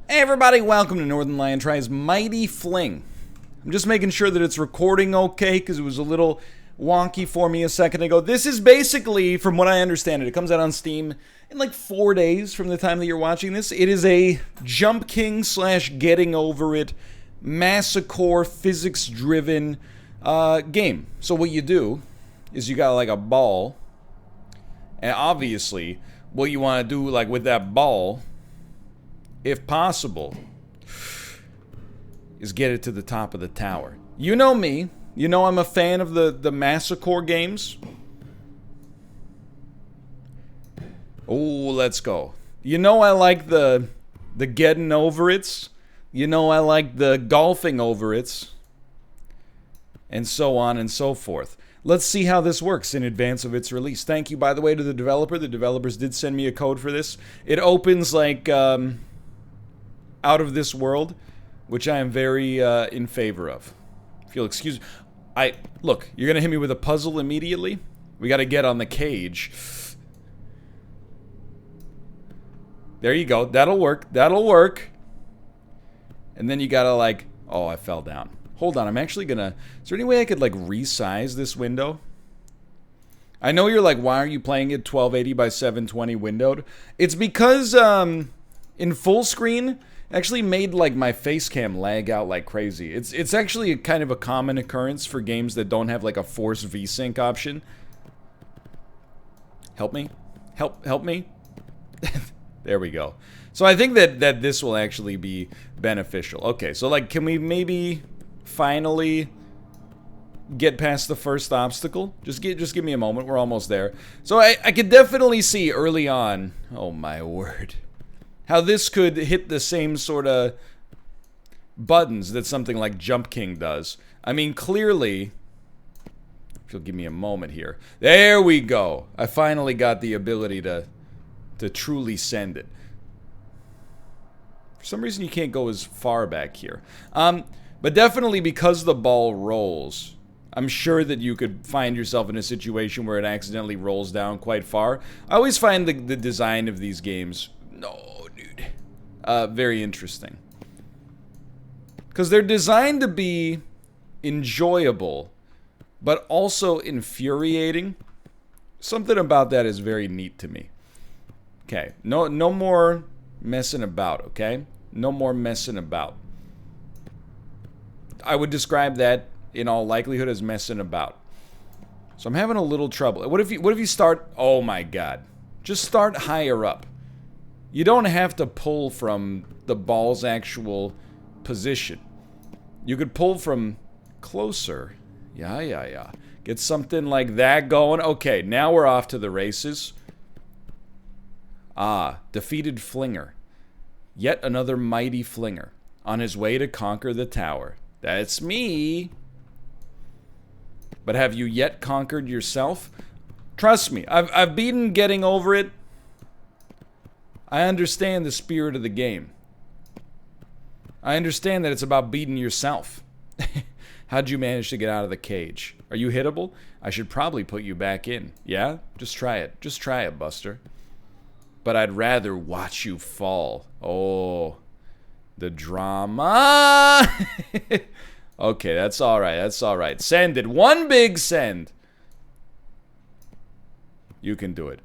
Hey everybody, welcome to Northernlion Tries Mighty Fling. I'm just making sure that it's recording okay because it was a little wonky for me a second ago. This is basically, from what I understand it comes out on Steam in like 4 days from the time that you're watching this. It is a Jump King / Getting Over It massacre physics-driven game. So what you do is you got like a ball, and obviously what you want to do like with that ball, if possible, is get it to the top of the tower. You know me. You know I'm a fan of the massacre games. Oh, let's go. You know I like the getting over it's. You know I like the golfing over it's. And so on and so forth. Let's see how this works in advance of its release. Thank you, by the way, to the developer. The developers did send me a code for this. It opens like out of this world, which I am very in favor of. If you'll excuse me. Look, you're gonna hit me with a puzzle immediately? We gotta get on the cage. There you go. That'll work. That'll work. And then you gotta like... Oh, I fell down. Hold on, I'm actually gonna... Is there any way I could like resize this window? I know you're like, why are you playing it 1280 by 720 windowed? It's because in full screen... actually made like my face cam lag out like crazy. It's actually a kind of a common occurrence for games that don't have like a force VSync option. Help me? Help me? There we go. So I think that this will actually be beneficial. Okay, so like can we maybe finally get past the first obstacle? Just give me a moment. We're almost there. So I could definitely see early on, oh my word, how this could hit the same sort of buttons that something like Jump King does. I mean, clearly, if you'll give me a moment here. There we go. I finally got the ability to truly send it. For some reason, you can't go as far back here. But definitely because the ball rolls, I'm sure that you could find yourself in a situation where it accidentally rolls down quite far. I always find the design of these games... No, dude. Very interesting. Because they're designed to be enjoyable, but also infuriating. Something about that is very neat to me. Okay, no more messing about, okay? No more messing about. I would describe that, in all likelihood, as messing about. So I'm having a little trouble. What if you start... Oh my god. Just start higher up. You don't have to pull from the ball's actual position. You could pull from closer. Yeah. Get something like that going. Okay, now we're off to the races. Ah, defeated Flinger. Yet another mighty Flinger. On his way to conquer the tower. That's me. But have you yet conquered yourself? Trust me, I've beaten Getting Over It. I understand the spirit of the game. I understand that it's about beating yourself. How'd you manage to get out of the cage? Are you hittable? I should probably put you back in. Yeah? Just try it. Just try it, Buster. But I'd rather watch you fall. Oh, the drama. Okay, that's all right. That's all right. Send it. One big send. You can do it.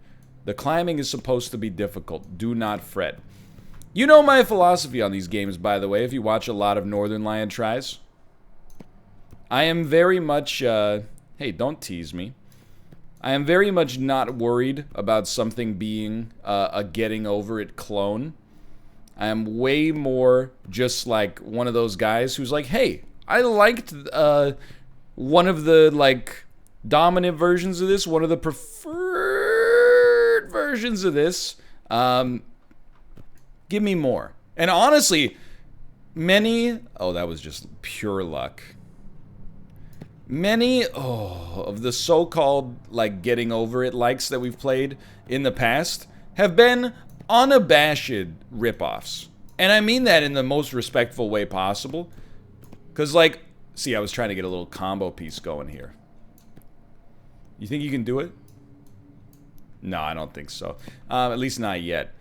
The climbing is supposed to be difficult. Do not fret. You know my philosophy on these games, by the way, if you watch a lot of Northernlion Tries. I am very much, hey, don't tease me. I am very much not worried about something being a Getting Over It clone. I am way more just like one of those guys who's like, hey, I liked one of the, like, dominant versions of this, one of the preferred versions of this. Give me more. And honestly, many... Oh, that was just pure luck. Many of the so-called, like, Getting Over It likes that we've played in the past have been unabashed ripoffs. And I mean that in the most respectful way possible. Because, like, see, I was trying to get a little combo piece going here. You think you can do it? No, I don't think so. At least not yet.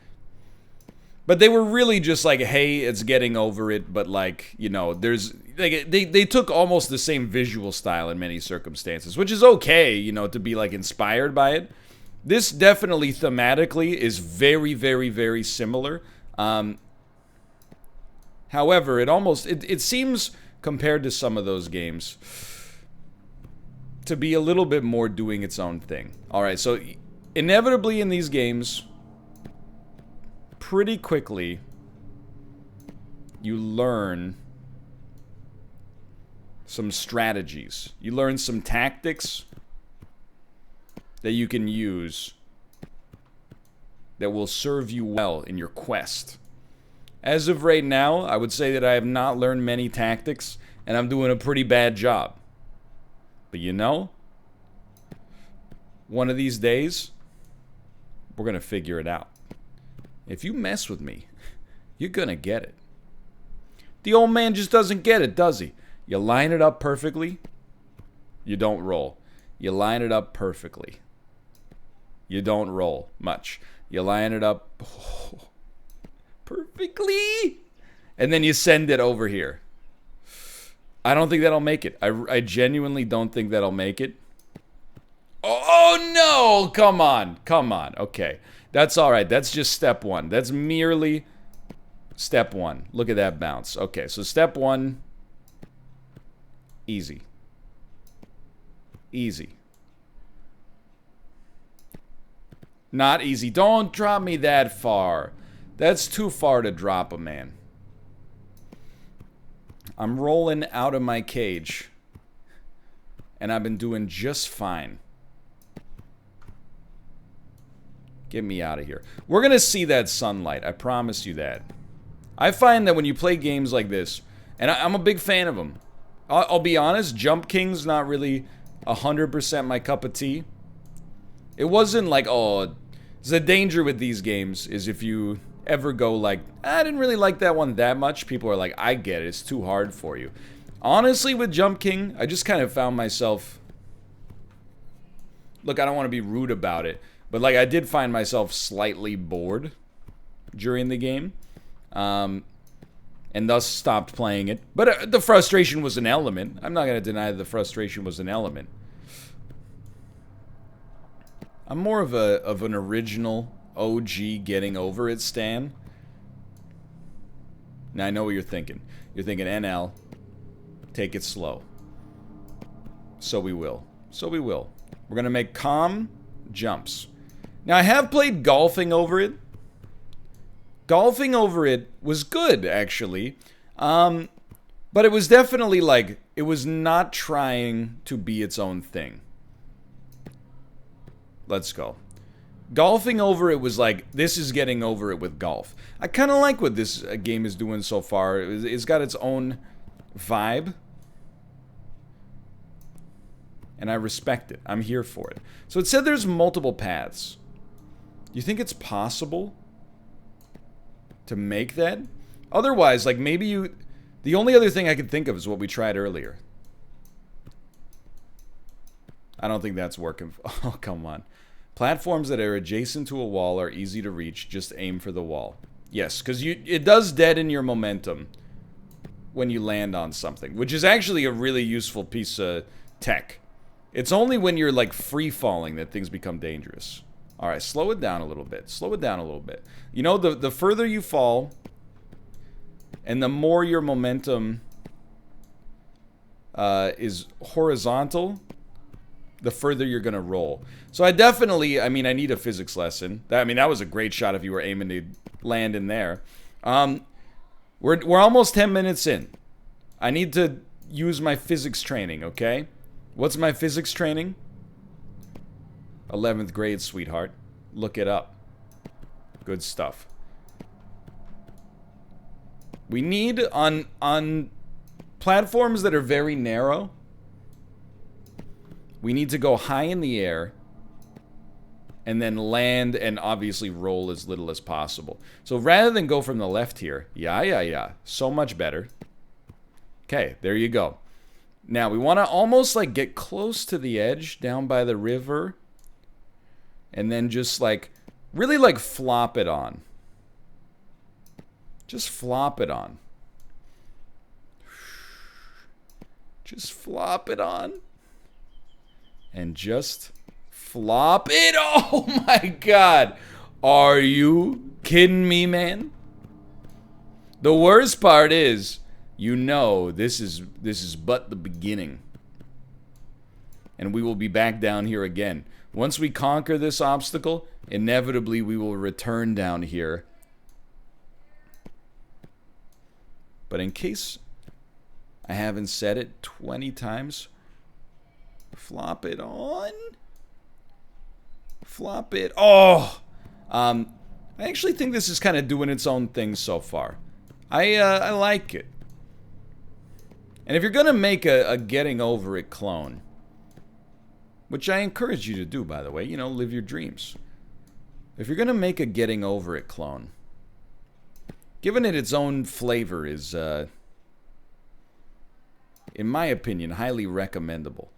But they were really just like, hey, it's getting over it, but like, you know, there's like they took almost the same visual style in many circumstances, which is okay, you know, to be like inspired by it. This definitely thematically is very, very, very similar. However, it seems, compared to some of those games, to be a little bit more doing its own thing. All right, so inevitably in these games, pretty quickly, you learn some strategies. You learn some tactics that you can use that will serve you well in your quest. As of right now, I would say that I have not learned many tactics, and I'm doing a pretty bad job. But you know, one of these days, we're going to figure it out. If you mess with me, you're going to get it. The old man just doesn't get it, does he? You line it up perfectly, you don't roll. You line it up perfectly, you don't roll much. You line it up perfectly, and then you send it over here. I don't think that'll make it. I genuinely don't think that'll make it. Oh no! Come on. Okay. That's alright. That's just step one. That's merely step one. Look at that bounce. Okay, so step one, easy. Easy. Not easy. Don't drop me that far. That's too far to drop a man. I'm rolling out of my cage, and I've been doing just fine. Get me out of here. We're going to see that sunlight. I promise you that. I find that when you play games like this, and I'm a big fan of them. I'll be honest, Jump King's not really 100% my cup of tea. It wasn't like, oh, the danger with these games is if you ever go like, I didn't really like that one that much, people are like, I get it, it's too hard for you. Honestly, with Jump King, I just kind of found myself, look, I don't want to be rude about it, but like I did find myself slightly bored during the game, and thus stopped playing it. But the frustration was an element. I'm not going to deny that the frustration was an element. I'm more of an original OG getting over it stan. Now I know what you're thinking. You're thinking, NL, take it slow. So we will. We're going to make calm jumps. Now I have played Golfing Over It. Golfing Over It was good, actually. But it was definitely like, it was not trying to be its own thing. Let's go. Golfing Over It was like, this is getting over it with golf. I kind of like what this game is doing so far. It's got its own vibe. And I respect it. I'm here for it. So it said there's multiple paths. You think it's possible to make that? Otherwise, like maybe you... The only other thing I could think of is what we tried earlier. I don't think that's working. Oh, come on. Platforms that are adjacent to a wall are easy to reach. Just aim for the wall. Yes, because it does deaden your momentum when you land on something, which is actually a really useful piece of tech. It's only when you're like free falling that things become dangerous. All right, slow it down a little bit. Slow it down a little bit. You know, the further you fall, and the more your momentum is horizontal, the further you're going to roll. So I definitely, I need a physics lesson. That was a great shot if you were aiming to land in there. We're almost 10 minutes in. I need to use my physics training, okay? What's my physics training? 11th grade, sweetheart. Look it up. Good stuff. We need, on platforms that are very narrow, we need to go high in the air and then land and obviously roll as little as possible. So rather than go from the left here, yeah, so much better. Okay, there you go. Now we want to almost like get close to the edge down by the river and then just like really like flop it on. Just flop it on. Just flop it on. And just flop it. Oh my God. Are you kidding me, man? The worst part is, you know, this is but the beginning. And we will be back down here again. Once we conquer this obstacle, inevitably we will return down here. But in case I haven't said it 20 times, flop it on. Flop it. Oh! I actually think this is kind of doing its own thing so far. I like it. And if you're going to make a Getting Over It clone, which I encourage you to do, by the way, you know, live your dreams. If you're going to make a Getting Over It clone, giving it its own flavor is, in my opinion, highly recommendable.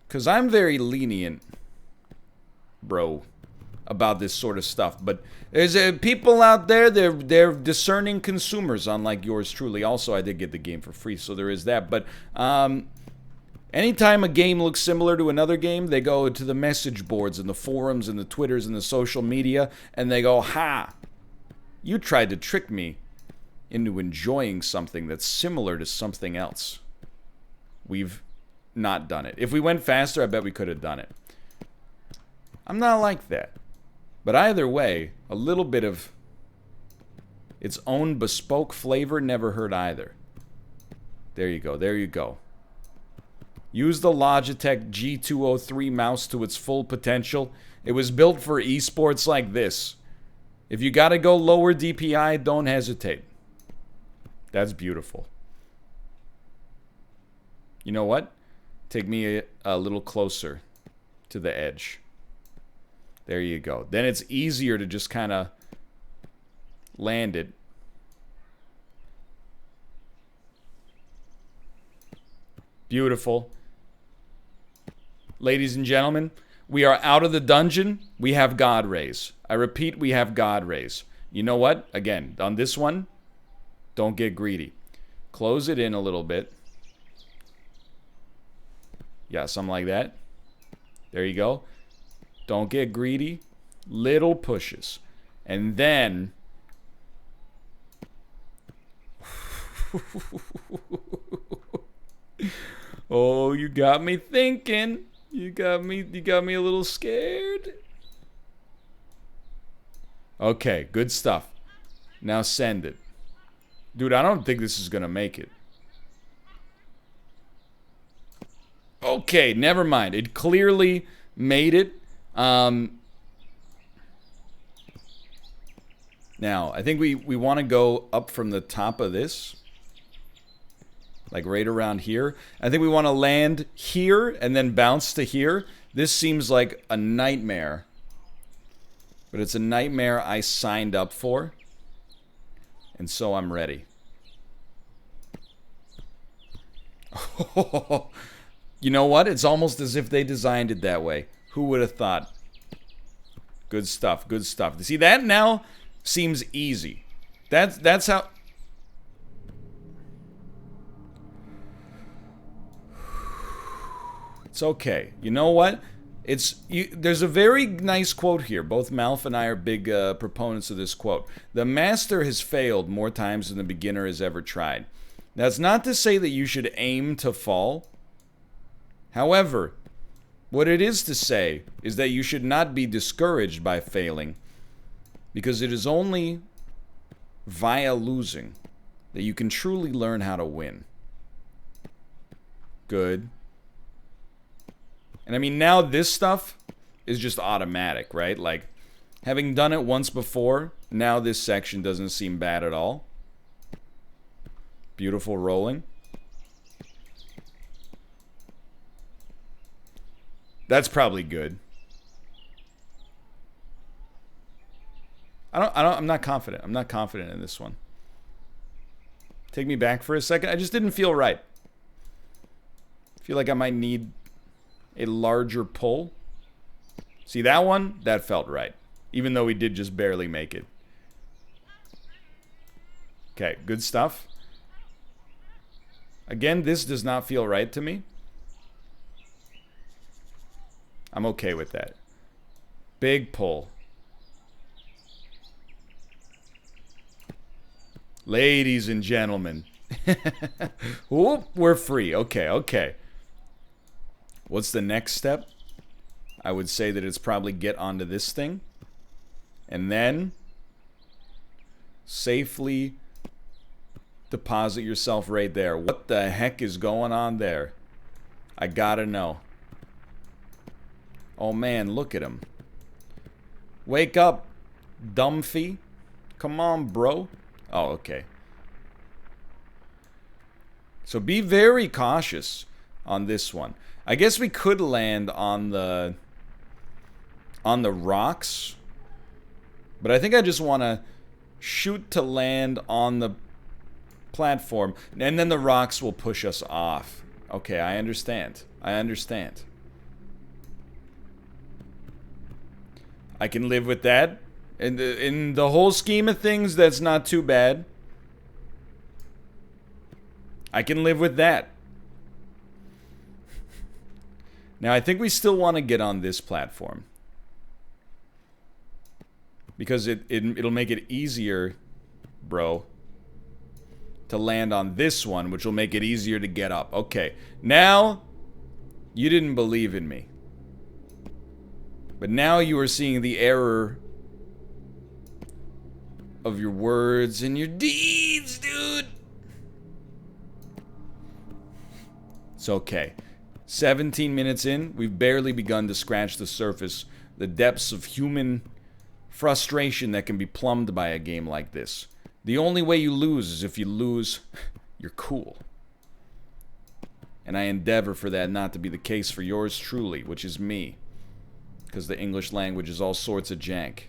Because I'm very lenient, bro, about this sort of stuff. But there's people out there, they're discerning consumers, unlike yours truly. Also, I did get the game for free, so there is that. But anytime a game looks similar to another game, they go to the message boards and the forums and the Twitters and the social media, and they go, ha! You tried to trick me into enjoying something that's similar to something else. We've not done it. If we went faster, I bet we could have done it. I'm not like that. But either way, a little bit of its own bespoke flavor never hurt either. There you go. There you go. Use the Logitech G203 mouse to its full potential. It was built for esports like this. If you gotta go lower DPI, don't hesitate. That's beautiful. You know what? Take me a little closer to the edge. There you go. Then it's easier to just kind of land it. Beautiful. Ladies and gentlemen, we are out of the dungeon. We have God Rays. I repeat, we have God Rays. You know what? Again, on this one, don't get greedy. Close it in a little bit. Yeah, something like that. There you go. Don't get greedy. Little pushes. And then... oh, you got me thinking. You got me a little scared. Okay, good stuff. Now send it. Dude, I don't think this is gonna make it. Okay, never mind. It clearly made it. Now, I think we want to go up from the top of this. Like right around here. I think we want to land here and then bounce to here. This seems like a nightmare. But it's a nightmare I signed up for. And so I'm ready. You know what? It's almost as if they designed it that way. Who would have thought? Good stuff, good stuff. See, that now seems easy. That's how... It's okay. You know what? There's a very nice quote here. Both Malf and I are big proponents of this quote. The master has failed more times than the beginner has ever tried. That's not to say that you should aim to fall. However, what it is to say is that you should not be discouraged by failing, because it is only via losing that you can truly learn how to win. Good. And I mean, now this stuff is just automatic, right? Like, having done it once before, now this section doesn't seem bad at all. Beautiful rolling. That's probably good. I'm not confident. I'm not confident in this one. Take me back for a second. I just didn't feel right. I feel like I might need a larger pull. See that one? That felt right. Even though we did just barely make it. Okay, good stuff. Again, this does not feel right to me. I'm okay with that. Big pull. Ladies and gentlemen. Oop, we're free. Okay, okay. What's the next step? I would say that it's probably get onto this thing. And then safely deposit yourself right there. What the heck is going on there? I gotta know. Oh man, look at him. Wake up, dumphy. Come on, bro. Oh, okay. So be very cautious on this one. I guess we could land on the rocks. But I think I just want to shoot to land on the platform. And then the rocks will push us off. Okay, I understand. I understand. I can live with that. In the whole scheme of things, that's not too bad. I can live with that. Now, I think we still want to get on this platform. Because it'll make it easier, bro, to land on this one, which will make it easier to get up. Okay, now, you didn't believe in me. But now you are seeing the error of your words and your deeds, dude. It's okay. 17 minutes in, we've barely begun to scratch the surface, the depths of human frustration that can be plumbed by a game like this. The only way you lose is if you lose, you're cool. And I endeavor for that not to be the case for yours truly, which is me. Because the English language is all sorts of jank.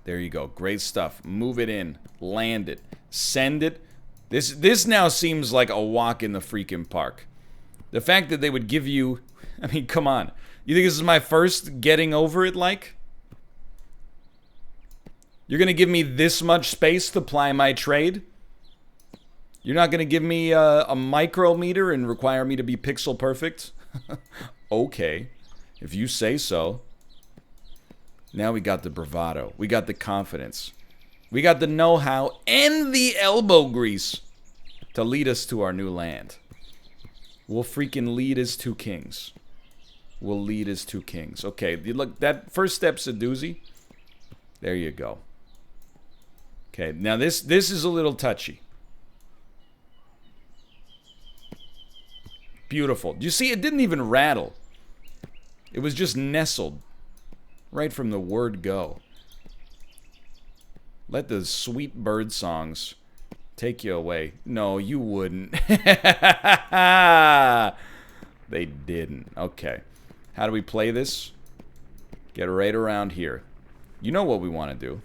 There you go. Great stuff. Move it in. Land it. Send it. This now seems like a walk in the freaking park. The fact that they would give you... I mean, come on. You think this is my first getting over it like? You're going to give me this much space to ply my trade? You're not going to give me a micrometer and require me to be pixel perfect? Okay, if you say so. Now we got the bravado. We got the confidence. We got the know-how and the elbow grease to lead us to our new land. We'll freaking lead as two kings. We'll lead as two kings. Okay, look, that first step's a doozy. There you go. Okay, now this is a little touchy. Beautiful. Do you see? It didn't even rattle. It was just nestled right from the word go. Let the sweet bird songs take you away. No, you wouldn't. They didn't. Okay. How do we play this? Get right around here. You know what we want to do.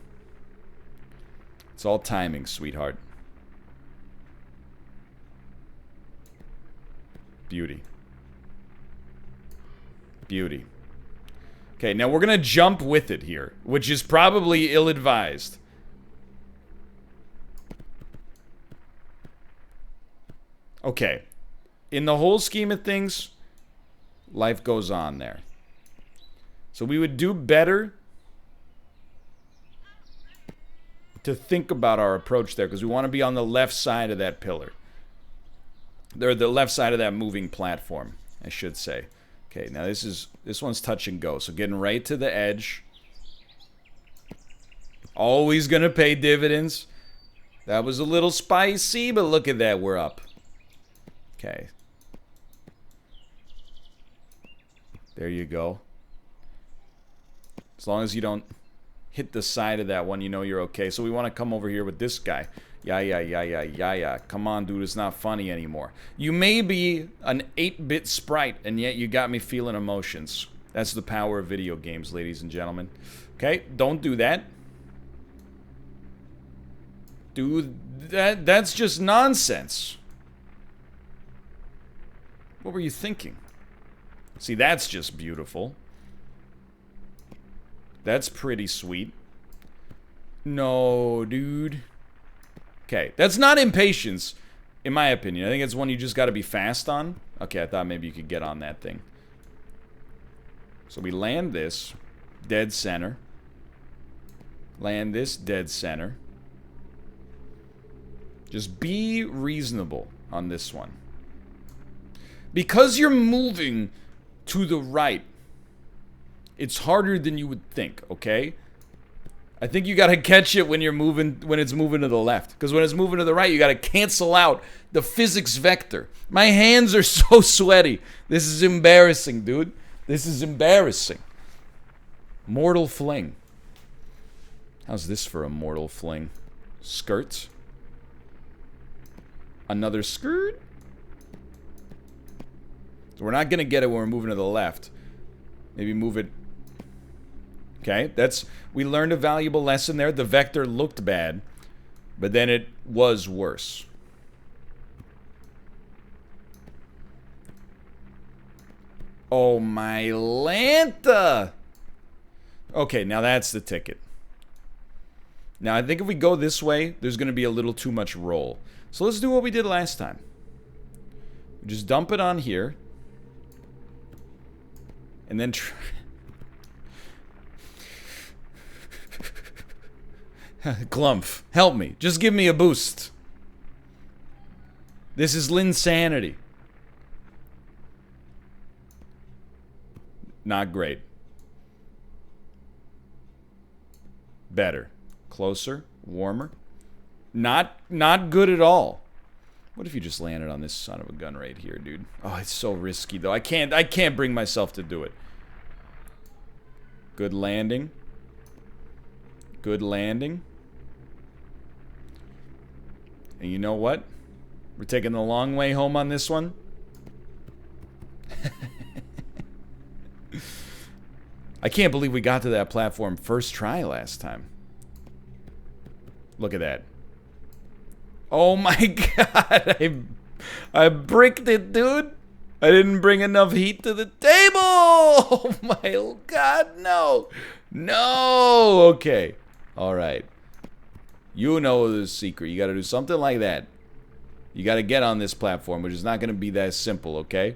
It's all timing, sweetheart. Beauty. Beauty. Okay, now we're going to jump with it here, which is probably ill-advised. Okay. In the whole scheme of things, life goes on there. So we would do better to think about our approach there, because we want to be on the left side of that pillar. Or the left side of that moving platform, I should say. Okay, now this one's touch and go. So getting right to the edge. Always gonna pay dividends. That was a little spicy, but look at that, we're up. Okay. There you go. As long as you don't hit the side of that one, you know you're okay. So we want to come over here with this guy. Yeah. Come on, dude, it's not funny anymore. You may be an 8-bit sprite, and yet you got me feeling emotions. That's the power of video games, ladies and gentlemen. Okay, don't do that. Dude, that's just nonsense. What were you thinking? See, that's just beautiful. That's pretty sweet. No, dude. Okay, that's not impatience, in my opinion. I think it's one you just got to be fast on. Okay, I thought maybe you could get on that thing. So we land this, dead center. Land this, dead center. Just be reasonable on this one. Because you're moving to the right, it's harder than you would think, okay? I think you gotta catch it when you're moving, when it's moving to the left. Because when it's moving to the right, you gotta cancel out the physics vector. My hands are so sweaty. This is embarrassing, dude. This is embarrassing. Mortal fling. How's this for a mortal fling? Skirts. Another skirt. So we're not gonna get it when we're moving to the left. Maybe move it. Okay, we learned a valuable lesson there. The vector looked bad, but then it was worse. Oh my Lanta! Okay, now that's the ticket. Now I think if we go this way, there's gonna be a little too much roll. So let's do what we did last time. Just dump it on here. And then Glumph, help me. Just give me a boost. This is Linsanity. Not great. Better. Closer. Warmer. Not good at all. What if you just landed on this son of a gun right here, dude? Oh, it's so risky though. I can't bring myself to do it. Good landing. Good landing. And you know what? We're taking the long way home on this one. I can't believe we got to that platform first try last time. Look at that. Oh my god, I bricked it, dude. I didn't bring enough heat to the table. Oh my god, no. No, okay. All right. You know the secret. You got to do something like that. You got to get on this platform, which is not going to be that simple, okay?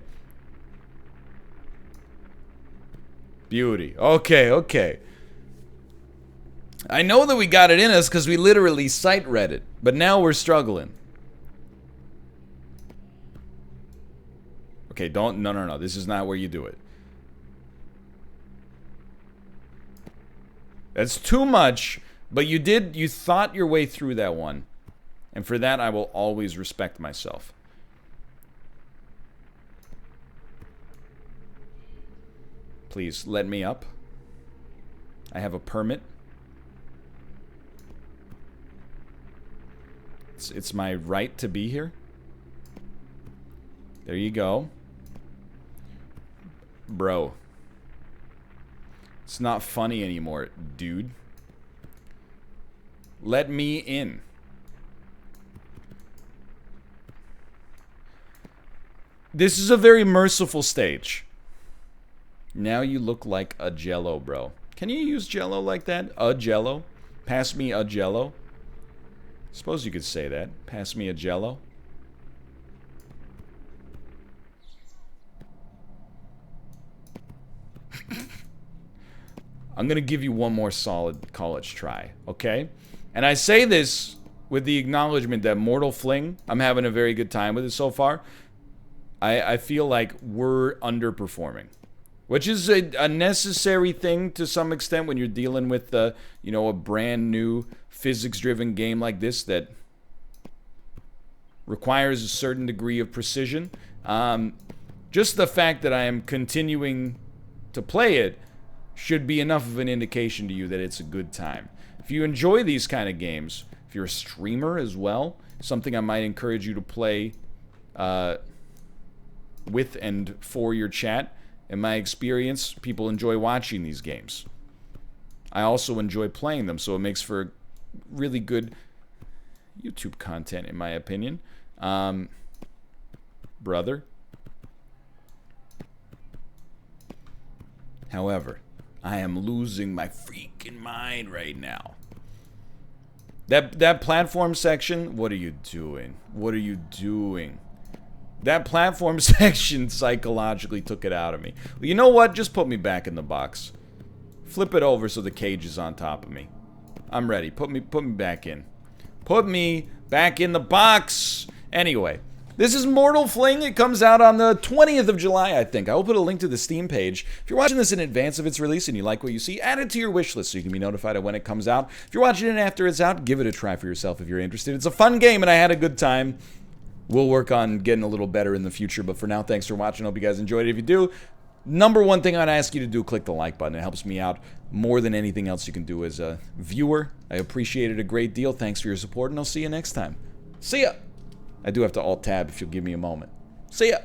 Beauty. Okay, okay. I know that we got it in us because we literally sight read it, but now we're struggling. Okay, don't, no. This is not where you do it. That's too much, but you thought your way through that one. And for that, I will always respect myself. Please, let me up. I have a permit. It's my right to be here. There you go. Bro. It's not funny anymore, dude. Let me in. This is a very merciful stage. Now you look like a Jello, bro. Can you use Jello like that? A Jello? Pass me a Jello? Suppose you could say that. Pass me a Jello. I'm gonna give you one more solid college try, okay? And I say this with the acknowledgement that Mortal Fling, I'm having a very good time with it so far. I feel like we're underperforming, which is a necessary thing to some extent when you're dealing with a brand new physics-driven game like this that requires a certain degree of precision. Just the fact that I am continuing to play it should be enough of an indication to you that it's a good time. If you enjoy these kind of games, if you're a streamer as well, something I might encourage you to play with and for your chat. In my experience, people enjoy watching these games. I also enjoy playing them, so it makes for really good YouTube content, in my opinion. Brother. However, I am losing my freaking mind right now. That platform section, what are you doing? What are you doing? That platform section psychologically took it out of me. Well, you know what? Just put me back in the box. Flip it over so the cage is on top of me. I'm ready. Put me back in. Put me back in the box. Anyway, this is Mortal Fling. It comes out on the 20th of July, I think. I will put a link to the Steam page. If you're watching this in advance of its release and you like what you see, add it to your wish list so you can be notified of when it comes out. If you're watching it after it's out, give it a try for yourself if you're interested. It's a fun game and I had a good time. We'll work on getting a little better in the future, but for now, thanks for watching. Hope you guys enjoyed it. If you do, number one thing I'd ask you to do, click the like button. It helps me out more than anything else you can do as a viewer. I appreciate it a great deal. Thanks for your support, and I'll see you next time. See ya! I do have to Alt-Tab if you'll give me a moment. See ya!